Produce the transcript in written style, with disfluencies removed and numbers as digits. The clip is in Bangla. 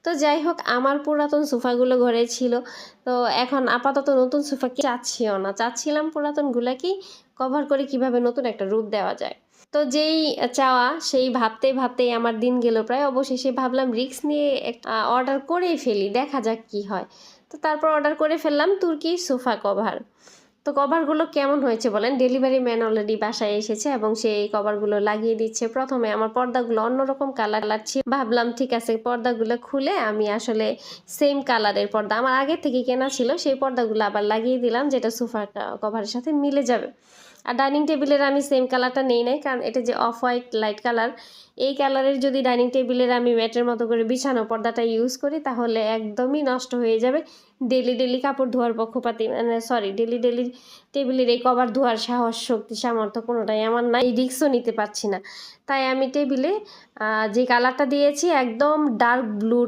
তো যাই হোক, আমার পুরাতন সোফাগুলো ঘরে ছিল। তো এখন আপাতত নতুন সোফা চাচ্ছিও না। চাচ্ছিলাম পুরাতনগুলাকেই কভার করে কিভাবে নতুন একটা রূপ দেওয়া যায়। তো যেই চাওয়া সেই ভাবতেই আমার দিন গেল প্রায়। অবশেষে ভাবলাম রিস্ক নিয়ে অর্ডার করেই ফেলি, দেখা যাক কি হয়। তো তারপর অর্ডার করে ফেললাম তুর্কি সোফা কভার। তো কভারগুলো কেমন হয়েছে বলেন? ডেলিভারি ম্যান অলরেডি বাসায় এসেছে এবং সে এই কভারগুলো লাগিয়ে দিচ্ছে। প্রথমে আমার পর্দাগুলো অন্যরকম কালার ছিল, ভাবলাম ঠিক আছে পর্দাগুলো খুলে আমি আসলে সেম কালারের পর্দা আমার আগে থেকে কেনা ছিল সেই পর্দাগুলো আবার লাগিয়ে দিলাম, যেটা সোফা কভারের সাথে মিলে যাবে। আর ডাইনিং টেবিলের আমি সেম কালারটা নেই নাই, কারণ এটা যে অফ হোয়াইট লাইট কালার, এই কালারের যদি ডাইনিং টেবিলের আমি ম্যাটের মতো করে বিছানো পর্দাটা ইউজ করি তাহলে একদমই নষ্ট হয়ে যাবে। ডেলি কাপড় ধোয়ার পক্ষপাতী, মানে সরি, ডেলি টেবিলের এই কভার ধোয়ার সাহস, শক্তি, সামর্থ্য কোনোটাই আমার নাই, এই রিস্কও নিতে পারছি না। তাই আমি টেবিলে যে কালারটা দিয়েছি একদম ডার্ক ব্লু